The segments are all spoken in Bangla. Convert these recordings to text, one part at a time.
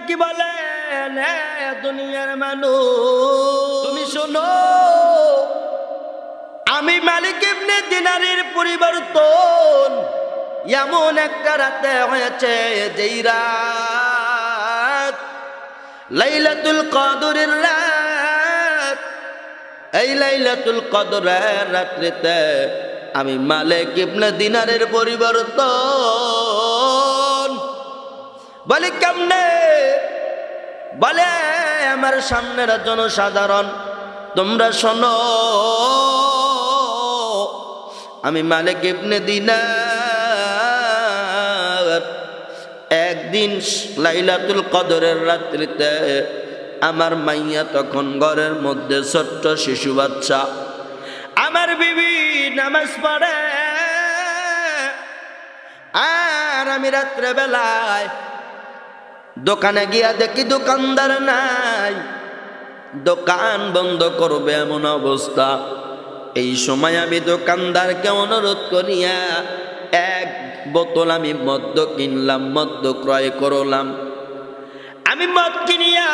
কি বলেন, দুনিয়ার মানুষ তুমি শোনো, আমি মালিক ইবনে দিনারের পরিবর্তন এমন একটা রাতে হয়েছে যেই রাত লাইলাতুল কদরের রাত। এই লাইলাতুল কদরের রাত্রিতে আমি মালিক ইবনে দিনারের পরিবর্তন। বলে কেমনে? বলে আমার সামনের জনসাধারণ তোমরা শোনো, আমি মালিক ইবনে দিনার একদিন লাইলাতুল কদরের রাত্রিতে আমার মাইয়া তখন ঘরের মধ্যে ছোট্ট শিশু বাচ্চা, আমার বিবি নামাজ পড়ে, আর আমি রাত্রে বেলায় দোকানে গিয়া দেখি দোকানদার নাই, দোকান বন্ধ করবে এমন অবস্থা। এই সময় আমি দোকানদারকে অনুরোধ করিয়া এক বোতল আমি মদ্য কিনলাম, মদ্য ক্রয় করলাম। আমি মদ কিনিয়া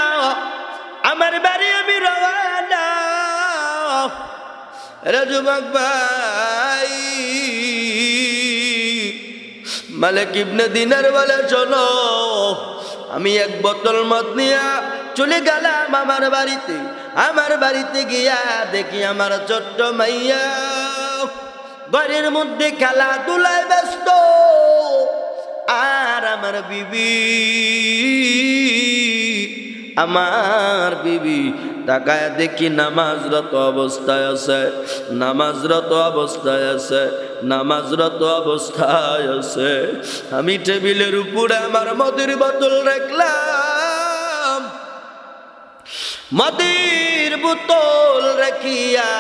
আমার বাড়ি আমি রওনা। রে যুবক ভাই, মালিক ইবনে দিনার বলে শোনো, আমি এক বোতল মদ নিয়া চলে গেলাম আমার বাড়িতে। আমার বাড়িতে গিয়া দেখি আমার ছোট্ট মাইয়া ঘরের মধ্যে খেলাধুলায় ব্যস্ত, আর আমার বিবি তাকায় দেখি নামাজরত অবস্থায় আছে, নামাজরত অবস্থায় আছে, নামাজরত অবস্থায় আছে। আমি টেবিলের উপরে আমার মদের বোতল রাখলাম, মদের বোতল রাখিয়া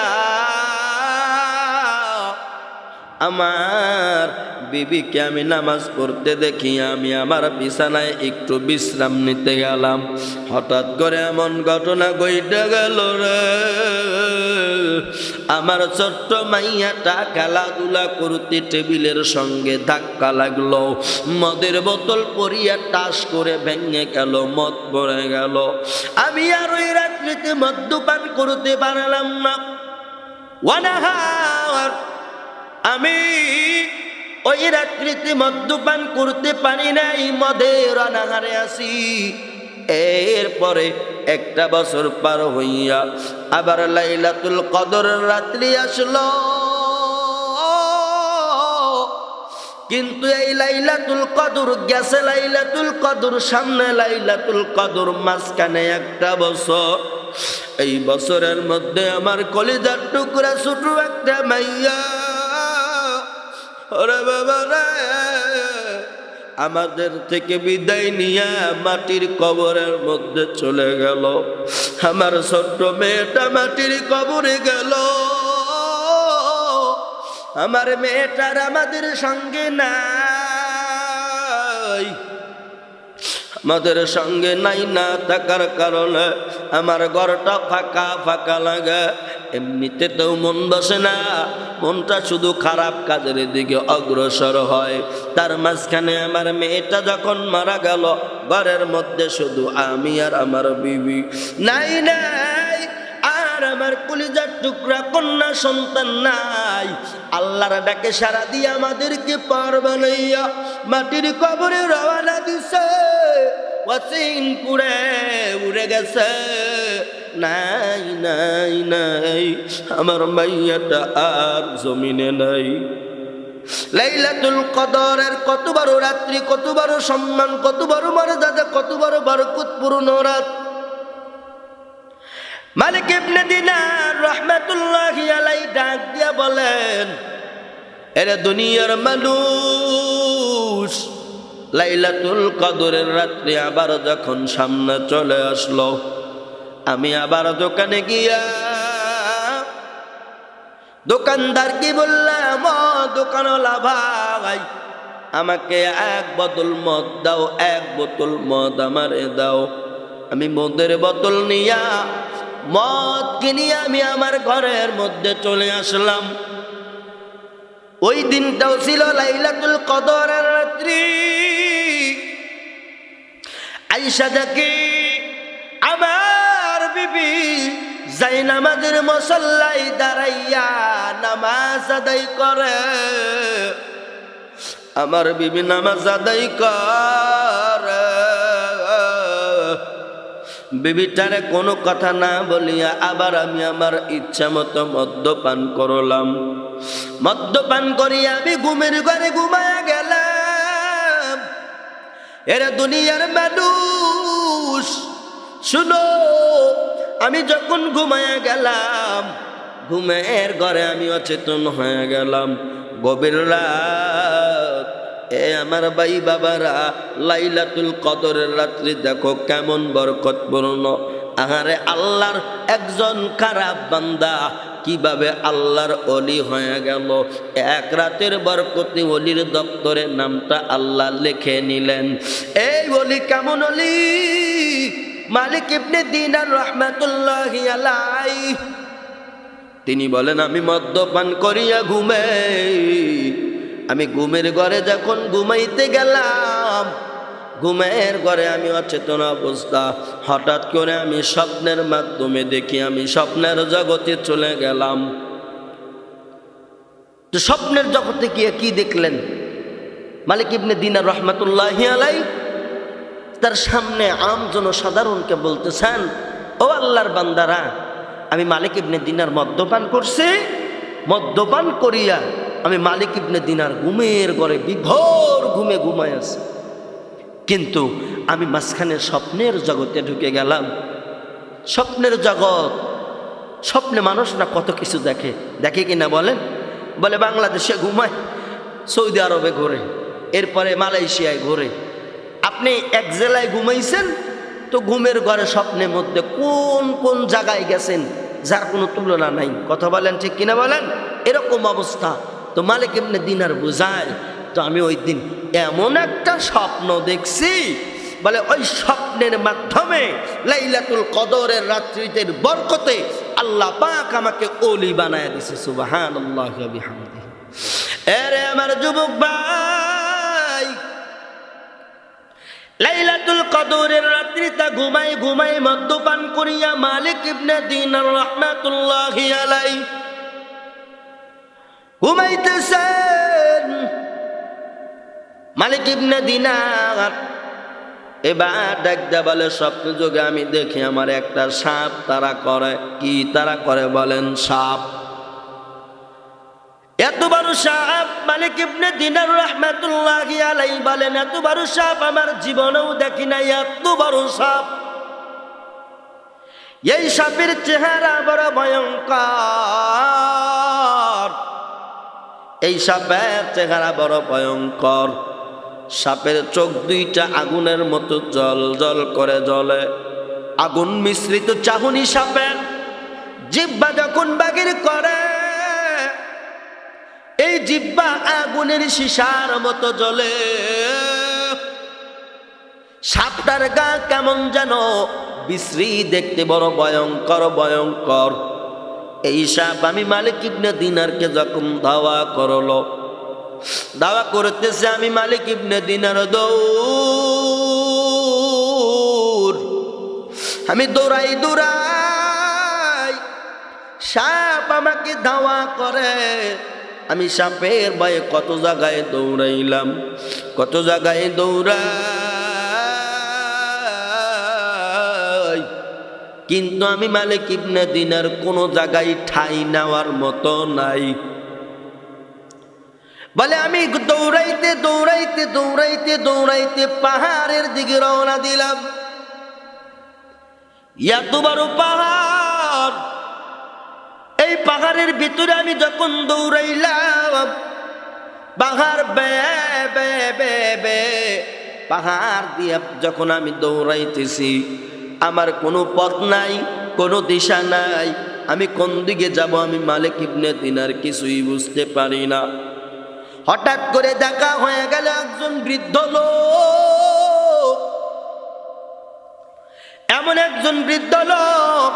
আমার বিবিকে আমি নামাজ পড়তে দেখি আমি আমার বিছানায় একটু বিশ্রাম নিতে গেলাম। হঠাৎ করে এমন ঘটনা ঘটে গেল রে, আমার ছোট্ট মাইয়াটা খেলাধুলা করতে টেবিলের সঙ্গে ধাক্কা লাগলো, মদের বোতল পরিয়া টাস করে ভেঙে গেল, মদ পড়ে গেল। আমি আর ওই রাত্রিতে মদ্যপান করতে পারলাম না। ওয়ানাহার আমি ওই রাত্রিতে মদ্যপান করতে পারি নাই, মদের অনাহারে আছি। এরপরে একটা বছর পার হইয়া আবার লাইলাতুল কদর রাত্রি আসলো, কিন্তু এই লাইলাতুল কদর গেছে, লাইলাতুল কদর সামনে, লাইলাতুল কদর মাঝখানে একটা বছর। এই বছরের মধ্যে আমার কলিজার টুকরা ছোট একটা মাইয়া, ওরে বাবা রে, আমাদের থেকে বিদায় নিয়ে মাটির কবরের মধ্যে চলে গেল। আমার ছোট্ট মেয়েটা মাটির কবরে গেল, আমার মেয়েটার আমাদের সঙ্গে নাই, আমাদের সঙ্গে নাই না থাকার কারণে আমার ঘরটা ফাঁকা ফাঁকা লাগে। এমনিতে তো মন বসে না, মনটা শুধু খারাপ কাজের দিকে অগ্রসর হয়। তার মাঝখানে আমার মেয়েটা যখন মারা গেল, ঘরের মধ্যে শুধু আমি আর আমার বিবি, নাই নাই আর আমার কলিজার টুকরা কন্যা সন্তান নাই। আল্লাহর ডাকে সারা দিয়ে আমাদেরকে পার বানাইয়া মাটির কবরে রওনা দিছে, ওয়াসিনপুরে উড়ে গেছে। নাই নাই নাই, আমার মাইয়াটা আর জমিনে নাই। লাইলাতুল কদরের কত বড় রাত্রি, কত বড় সম্মান, কত বড় মর্যাদা, কত বড় বরকতপূর্ণ রাত। মালিক ইবনে দিনার রাহমাতুল্লাহি আলাইহি ডাক দিয়া বলেন, এরে দুনিয়ার মানুষ, লাইলাতুল কদরের রাত্রি আবার যখন সামনে চলে আসলো, আমি আবার দোকানে গিয়া দোকানদার কি বললাম, দোকানওয়ালা ভাই আমাকে এক বোতল মদ দাও, এক বোতল মদ আমারে দাও। আমি মদের বোতল নিয়া মদ কিনিয়া আমি আমার ঘরের মধ্যে চলে আসলাম। ওই দিনটাও ছিল লাইলাতুল কদরের রাত্রি। আয়েশা দেখি আমার বিবি জায়নামাজের মুসল্লায় দাঁড়াইয়া নামাজ আদায় করে। আমার বিবি নামাজ আদায় করে, বিবিটারে কোনো কথা না বলিয়া আবার আমি আমার ইচ্ছা মতো মদ্যপান করলাম। মদ্যপান করিয়া আমি ঘুমের ঘরে ঘুমায়া গেলাম। এরা দুনিয়ার মানুষ শুনো, আমি যখন ঘুমায়া গেলাম, ঘুমের ঘরে আমি অচেতন হয়ে গেলাম। গভীর রাত, এ আমার ভাই বাবারা, লাইলাতুল কদরের রাত্রি দেখো কেমন বরকতপূর্ণ। আহারে আল্লাহর একজন খারাপ বান্দা কিভাবে আল্লাহর ওলি হয়ে গেল। এক রাতের বরকতে ওলির দপ্তরে নামটা আল্লাহ লিখে নিলেন। এই ওলি কেমন ওলি? মালিক ইবনে দিনার রহমাতুল্লাহি আলাইহি তিনি বলেন, আমি মদ্যপান করিয়া ঘুমাই। আমি ঘুমের ঘরে যখন ঘুমাইতে গেলাম, ঘুমের ঘরে আমি অচেতন অবস্থা। হঠাৎ করে আমি স্বপ্নের মাধ্যমে দেখি আমি স্বপ্নের জগতে চলে গেলাম। তো স্বপ্নের জগতে গিয়ে কি দেখলেন? মালিক ইবনে দিনার রহমাতুল্লাহি আলাইহি তার সামনে আম জনসাধারণকে বলতেছেন, ও আল্লাহর বান্দারা, আমি মালিক ইবনে দিনার মদ্যপান করছি। মদ্যপান করিয়া আমি মালিক ইবনে দিনার ঘুমের ঘরে বিভোর ঘুমে ঘুমায় আছি। কিন্তু আমি মাঝখানে স্বপ্নের জগতে ঢুকে গেলাম। স্বপ্নের জগৎ, স্বপ্নে মানুষ না কত কিছু দেখে, দেখে কিনা বলেন? বলে বাংলাদেশে ঘুমায়, সৌদি আরবে ঘোরে, এরপরে মালয়েশিয়ায় ঘোরে। আপনি এক জেলায় ঘুমাইছেন, তো ঘুমের ঘরে স্বপ্নের মধ্যে কোন কোন জায়গায় গেছেন যার কোনো তুলনা নাই। কথা বলেন ঠিক কিনা বলেন? এরকম অবস্থা। তো মালিক ইবনে দিনার বুঝায়, তো আমি ওই দিন এমন একটা স্বপ্ন দেখছি, বলে ওই স্বপ্নের মাধ্যমে লাইলাতুল কদরের রাত্রিতে বরকতে আল্লাহ পাক আমাকে ওলি বানায় দিছে। সুবহানাল্লাহি ওয়া বিহামদিহি। এরে আমার যুবক ভাই, লাইলাতুল কদরের রাত্রিতে ঘুমাই ঘুমাই মদ্যপান করিয়া মালিক ইবনে দিনার রহমাতুল্লাহি আলাইহি ঘুমাইতেছেন। মালিক ইবনে দিনার এবার ডাকতে বলে, স্বপ্ন যোগে আমি দেখি আমার একটা সাপ তারা করে। কি তারা করে বলেন? সাপ। এত বড় সাপ! মালিক ইবনে দিনার রহমাতুল্লাহি আলাইহি বলেন, এত বড় সাপ আমার জীবনেও দেখি নাই। এত বড় সাপ! এই সাপের চেহারা বড় ভয়ঙ্কর। এই সাপের চেহারা বড় ভয়ঙ্কর। সাপের চোখ দুইটা আগুনের মতো জল জল করে জ্বলে। আগুন মিশ্রিত চাহনি সাপের। জিহ্বা যখন বাগির করে, এই জিহ্বা আগুনের শিশার মতো জ্বলে। সাপটার গা কেমন যেন বিশ্রী দেখতে, বড় ভয়ঙ্কর ভয়ঙ্কর। এই সাপ আমি মালিক ইবনে দিনারকে যখন ধাওয়া করলো, দাওয়া করতেছে, আমি মালিক ইবনে দিনার দৌড়, আমি দৌড়াই দৌড়াই, সাপ আমাকে ধাওয়া করে। আমি সাপের ভয়ে কত জায়গায় দৌড়াইলাম, কত জায়গায় দৌড়াই, কিন্তু আমি মালিক ইবনে দিনার কোনো জায়গায় ঠাই নেওয়ার মতো নাই। বলে আমি দৌড়াইতে দৌড়াইতে দৌড়াইতে দৌড়াইতে পাহাড়ের দিকে রওনা দিলাম। এত বড় পাহাড়, এই পাহাড়ের ভিতরে আমি যখন দৌড়াইলাম, পাহাড় বেয়ে বেয়ে বেয়ে বেয়ে পাহাড় দিয়ে যখন আমি দৌড়াইতেছি, আমার কোনো পথ নাই, কোনো দিশা নাই। আমি কোন দিকে যাব আমি মালিক ইবনে দিনার কিছুই বুঝতে পারি না। হঠাৎ করে দেখা হয়ে গেল একজন বৃদ্ধ লোক। এমন একজন বৃদ্ধ লোক,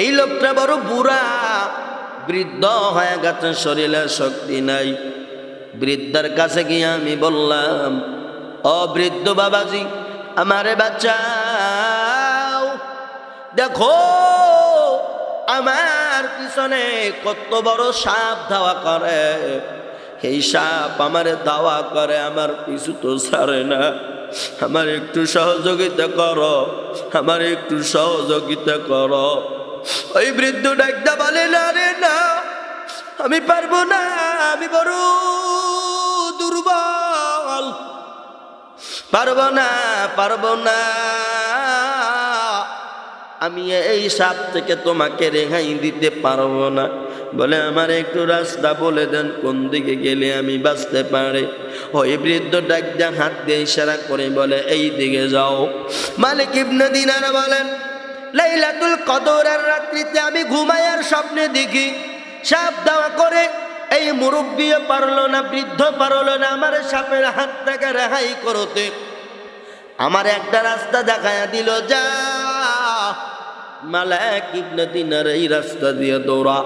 এই লোকটা বড় বুড়া, বৃদ্ধ হয়ে গেছে, শরীরে শক্তি নাই। বৃদ্ধার কাছে গিয়ে আমি বললাম, ও বৃদ্ধ বাবাজি, আমারে বাঁচাও। দেখো আমার পিছনে কত বড় সাপ ধাওয়া করে, এই সাপ আমারে ধাওয়া করে, আমার পিছু তো ছাড়ে না। আমার একটু সহযোগিতা করো, আমার একটু সহযোগিতা করো। ওই বৃদ্ধ ডাকটা বলে, না রে না, আমি পারবো না, আমি বড় দুর্বল, পারবো না, পারবো না, আমি এই সাপ থেকে তোমাকে রেহাই দিতে পারবো না। বলে আমার একটু রাস্তা বলে দেন, কোন দিকে গেলে আমি বাঁচতে পারি। ওই বৃদ্ধ ডাকটা হাত দিয়ে ইশারা করে বলে, এই দিকে যাও। মালিক ইবনে দিনার বলেন, লাইলাতুল কদরের রাত্রিতে আমি ঘুমায়ার স্বপ্নে দেখি সাপ ধাওয়া করে। এই মুরব্বিও পারলো না, বৃদ্ধ পারলো না আমার সাপের হাত থেকে রেহাই করতে। আমার একটা রাস্তা দেখায়া দিল, যা মালিক ইবনে দিনার এই রাস্তা দিয়ে দৌড়া।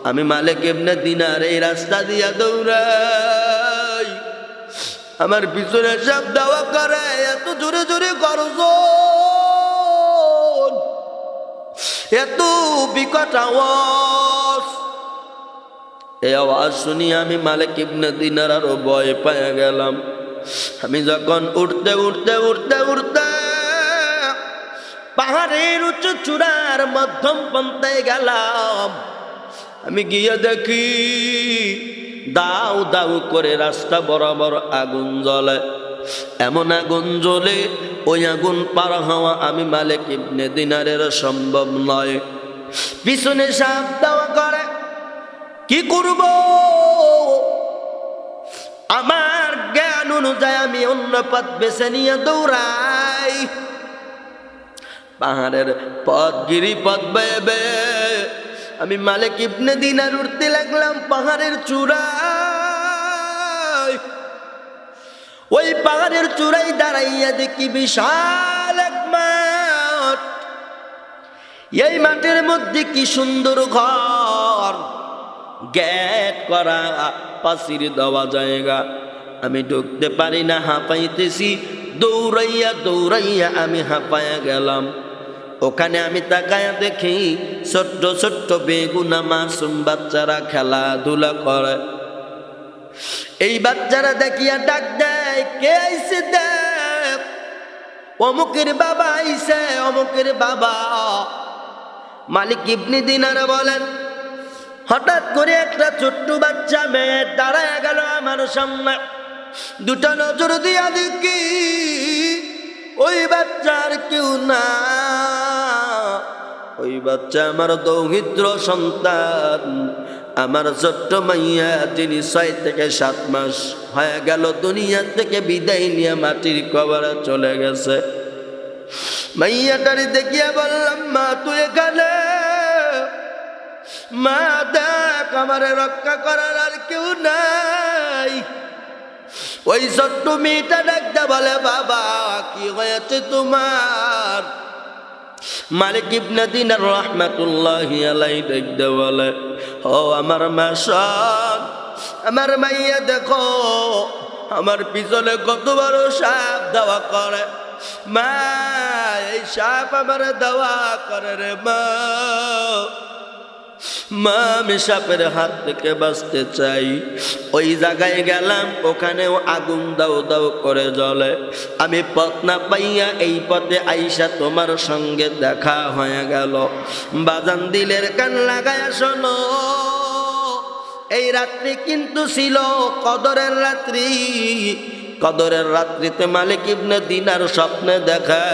আমি মালিক ইবনে দিনার এই রাস্তা দিয়ে দৌড়াই। আমার পিছনে সাপ ধাওয়া করে, এত জোরে জোরে গর্জন, এত বিকট আওয়াজ। এই আওয়াজ শুনি আমি মালিক ইবনে দিনার আরো ভয় পেয়ে গেলাম। আমি যখন উঠতে উঠতে উঠতে উঠতে পাহাড়ের উঁচু চূড়ার মধ্যম পন্থায় গেলাম, আমি গিয়ে দেখি দাউ দাউ করে রাস্তা বরাবর আগুন জ্বলে। এমন আগুন জ্বলে, ওই আগুন পার হওয়া আমি মালিক ইবনে দিনারের সম্ভব নয়। পিছনে সাপ ধাওয়া করে, কি করব? আমার জ্ঞান অনুযায়ী আমি অন্য পথ বেছে নিয়ে দৌড়াই। পাহাড়ের পথ, গিরিপথ বেয়ে বেয়ে আমি মালিক ইবনে দিনার উঠতে লাগলাম পাহাড়ের চূড়ায়। ওই পাহাড়ের চূড়ায় দাঁড়াইয়া দেখি বিশাল এক মাঠ। এই মাঠের মধ্যে কি সুন্দর ঘর, গেট করা, পাঁচির দেওয়া জায়গা। আমি ঢুকতে পারি না, হাঁপাইতেছি। দৌড়াইয়া দৌড়াইয়া আমি হাঁপাইয়া গেলাম। ওখানে আমি তাকায়া দেখি ছোট্ট ছোট্ট বেগুনা মাসুম বাচ্চারা খেলাধুলা করে। এই বাচ্চারা দেখিয়া ডাক দেয়, কে আইছে দেখ, অমুকের বাবা আইছে, অমুকের বাবা। মালিক ইবনে দিনার বলেন, হঠাৎ করে একটা ছোট্ট বাচ্চা মেয়ে দাঁড়ায় গেল আমার সামনে। দুটো নজর দিয়া দেখি ওই বাচ্চার কেউ না। ওই বাচ্চা আমার দৌহিত্র সন্তান, আমার ছোট্ট মাইয়া, যিনি 6 থেকে 7 মাস হয়ে গেল দুনিয়া থেকে বিদায় নিয়ে মাটির কবরে চলে গেছে। মাইয়াটারি দেখিয়া বললাম, মা তুই এখানে? মা দেখ, আমারে রক্ষা করার আর কেউ নাই। ওই ছোট্ট মেয়েটা ডাকতে বলে, বাবা কি হয়েছে তোমার? মালিক ইবনে দিনার রাহমাতুল্লাহি আলাইহি ডাকতে বলে, ও আমার মা, শোন, আমার মাইয়া দেখো আমার পিছনে কত বড় সাপ ধাওয়া করে। মা, এই সাপ আমার ধাওয়া করে রে মা। মা, আমি সাপের হাত থেকে বাঁচতে চাই। ওই জায়গায় গেলাম, ওখানেও আগুন দাউ দাউ করে জ্বলে। আমি পথ না পাইয়া এই পথে আইসা তোমার সঙ্গে দেখা হয়ে গেল। বাজান দিলের কান লাগায়া শোনো, এই রাত্রি কিন্তু ছিল কদরের রাত্রি। কদরের রাত্রিতে মালিক ইবনে দিনার স্বপ্নে দেখে,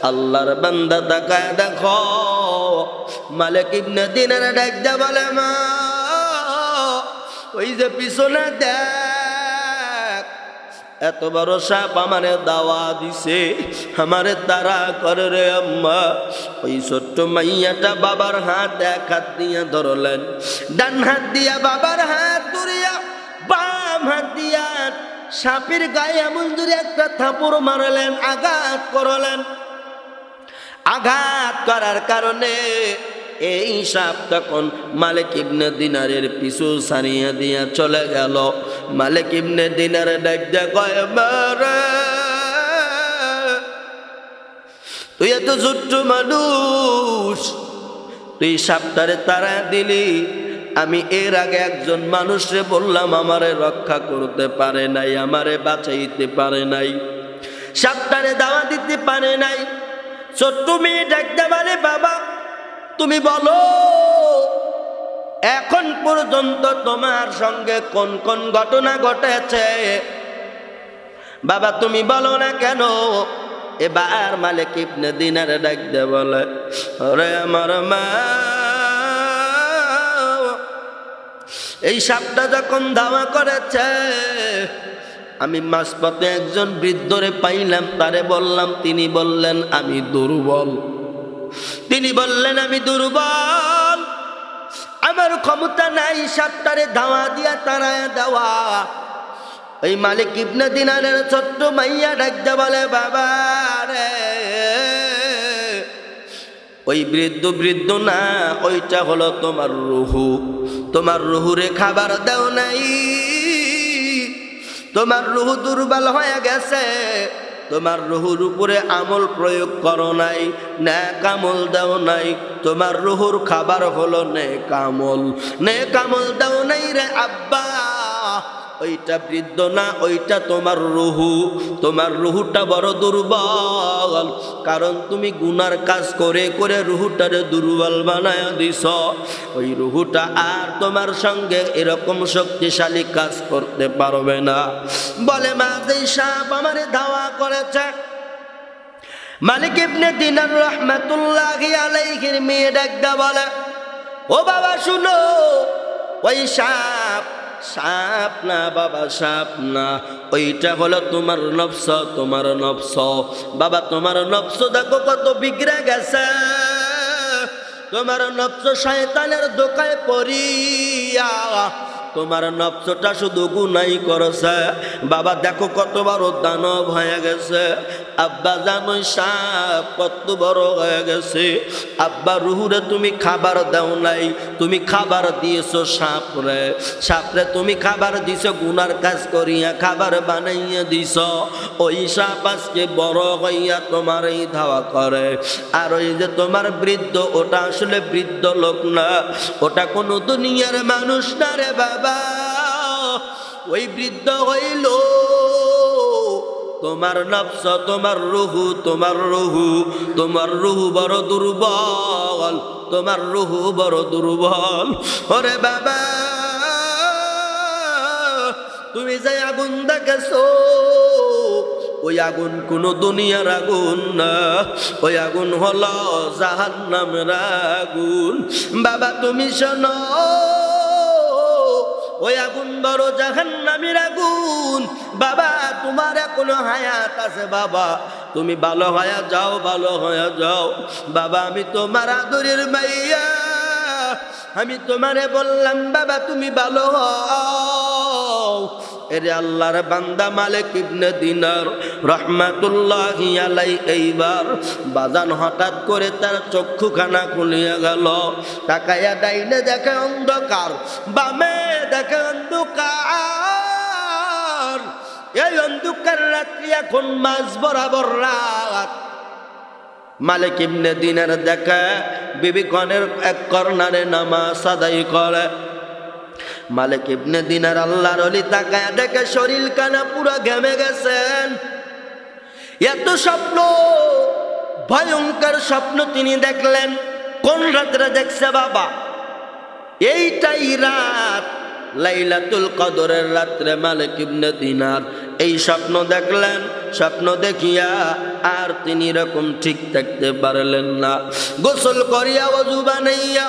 আল্লাহর বান্দা তাকায় দেখো, মালিক ইবনে দিনার ডাকতে বলে, মা ওই যে পিছনে দেখ, এত বড় সাপ আমারে দাওয়া দিছে, আমারে তারা করে রে আম্মা। ওই ছোট্ট মাইয়াটা বাবার হাত এক হাত দিয়ে ধরলেন, ডান হাত দিয়া বাবার হাত ধরিয়া বাম হাত দিয়া সাপের গায়ে এমন জোরে একটা থাপড় মারলেন, আঘাত করলেন। আঘাত করার কারণে এই সাপ তখন মালিক ইবনে দিনারের পিছু ছাড়িয়ে দিয়া চলে গেল। মালিক ইবনে দিনারে ডাক দিয়া কয়, মারে তুই এত ছোট্ট মানুষ, তুই সাপটারে তারা দিলি। আমি এর আগে একজন মানুষরে বললাম আমারে রক্ষা করতে পারে নাই, আমারে বাঁচাইতে পারে নাই, সাপটারে দাওয়া দিতে পারে নাই। ছোট্ট মেয়ে ডাকতে বলে, বাবা তুমি বলো এখন পর্যন্ত তোমার সঙ্গে কোন কোন ঘটনা ঘটেছে, বাবা তুমি বলো না কেন? এবার মালিক ইবনে দিনার ডাকতে বলে, ওরে আমার মা, এই সাপটা যখন ধাওয়া করেছে আমি মাঝপথে একজন বৃদ্ধরে পাইলাম, তারে বললাম, তিনি বললেন আমি দুর্বল, তিনি বললেন আমি দুর্বল, আমার ক্ষমতা নাই সাপটারে ধাওয়া দিয়া তাড়ায় দেওয়া। ওই মালিক ইবনে দিনারের ছোট্ট মাইয়া ডাকতে বলে, বাবা রে, ওই বৃদ্ধ না, ওইটা হলো তোমার রুহু, তোমার রুহুরে খাবার দাও নাই, তোমার রুহু দুর্বল হয়ে গেছে, তোমার রুহুর উপরে আমল প্রয়োগ করো নাই, নেক আমল দাও নাই, তোমার রুহুর খাবার হলো নেক আমল, নেক আমল দাও নাই রে আব্বা। ওইটা বৃদ্ধ না, ওইটা তোমার রুহু, তোমার রুহুটা বড় দুর্বল, কারণ তুমি গুনার কাজ করে করে রুহুটারে দুর্বল বানায় দিছ। ওই রুহুটা আর তোমার সঙ্গে এরকম শক্তিশালী কাজ করতে পারবে না। বলে, মা যেই সাপ আমারে ধাওয়া করেছে, মালিক ইবনে দিনার রাহমাতুল্লাহি আলাইহির মেয়ে ডাকদা বলে, ও বাবা শুনো, ওই সাপ, সাপ না বাবা, সাপ না, ওইটা হলো তোমার নফস, তোমার নফস। বাবা তোমার নফস দেখো কত বিগড়ে গেছে, তোমার নফস শয়তানের দোকায় পড়িয়া তোমার নফসটা শুধু গুনাই করছে। বাবা দেখো কত বড় দানব হয়ে গেছে, আব্বা জানোই সাপ কত বড় হয়ে গেছে। আব্বা রুহুরে তুমি খাবার দাও নাই, তুমি খাবার দিয়েছো সাপরে, সাপরে তুমি খাবার দিছো গুনার কাজ করিয়া, খাবার বানাইয়া দিছ। ওই সাপ আজকে বড় হইয়া তোমার এই ধাওয়া করে। আর ওই যে তোমার বৃদ্ধ, ওটা আসলে বৃদ্ধ লোক না, ওটা কোনো দুনিয়ার মানুষ না রে বাবা। ওই বৃদ্ধ হইল তোমার নফস, তোমার রুহু, তোমার রুহু, তোমার রুহু বড় দুর্বল, তোমার রুহু বড় দুর্বল। ওরে বাবা, তুমি যে আগুন দেখেছো, ওই আগুন কোন দুনিয়ার আগুন না, ওই আগুন হলো জাহান্নামের আগুন। বাবা তুমি শোনো, ওই আগুন বড় জাহান্নামের আগুন। বাবা তোমার এখনো হায়াত আছে, বাবা তুমি ভালো হয়ে যাও, ভালো হয়ে যাও। বাবা আমি তোমার আদরের মাইয়া, আমি তোমারে বললাম বাবা তুমি ভালো হও। এরে আল্লাহর বান্দা মালিক ইবনে দিনার রাহমাতুল্লাহি আলাইহি এইবার বাজান হঠাৎ করে তার চক্ষুখানা খুলিয়া গেল। তাকায়া ডাইনে দেখে অন্ধকার, বামে দেখে অন্ধকার। এই অন্ধকার রাত্রি এখন মাঝ বরাবর রাত। মালিক ইবনে দিনার দেখে বিবি গণের এক কর্নারে নামাজ আদায় করে। মালিক ইবনে দিনার আল্লাহর ওলি তাকায়া দেখে শরীর কানা পুরো ঘেমে গেছেন। এত স্বপ্ন, ভয়ঙ্কর স্বপ্ন তিনি দেখলেন। কোন রাত্রে দেখছে বাবা? এইটাই রাত, লাইলাতুল কদরের রাত্রে মালিক ইবনে দিনার এই স্বপ্ন দেখলেন। স্বপ্ন দেখিয়া আর তিনি এরকম ঠিক থাকতে পারলেন না। গোসল করিয়া ওযু বানাইয়া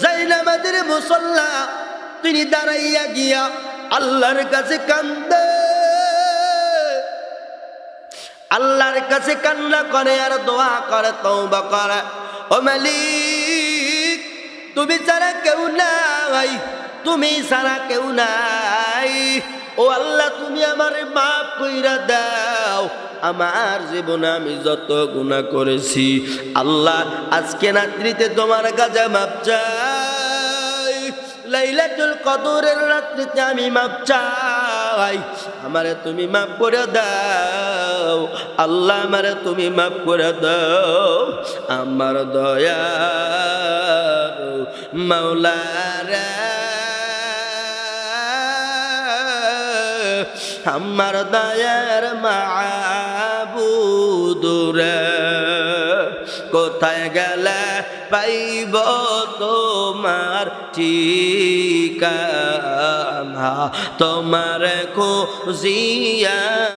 জায়নামাজের মুসল্লা তিনি দাঁড়াইয়া গিয়া আল্লাহর কাছে কান্দে, আল্লাহর কাছে কান্না করে আর দোয়া করে, তওবা করে। ও মালিক তুমি ছাড়া কেউ নাই, তুমি ছাড়া কেউ নাই। ও আল্লাহ তুমি আমারে মাফ কইরা দাও, আমার জীবনে আমি যত গুনাহ করেছি আল্লাহ আজকে রাত্রিতে তোমার কাছে মাফ চাই। লাইলাতুল কদরের রাত্রিতে আমি মাফ চাই, আমারে তুমি মাফ করে দাও। দাও, আল্লাহ আমারে তুমি মাফ করে দাও। আমার দয়া মাওলা রে, আমার দয়ার মাবুদ রে, কোথায় গেলে পাইব তোমার ঠিকানা, তোমার খুঁজিয়া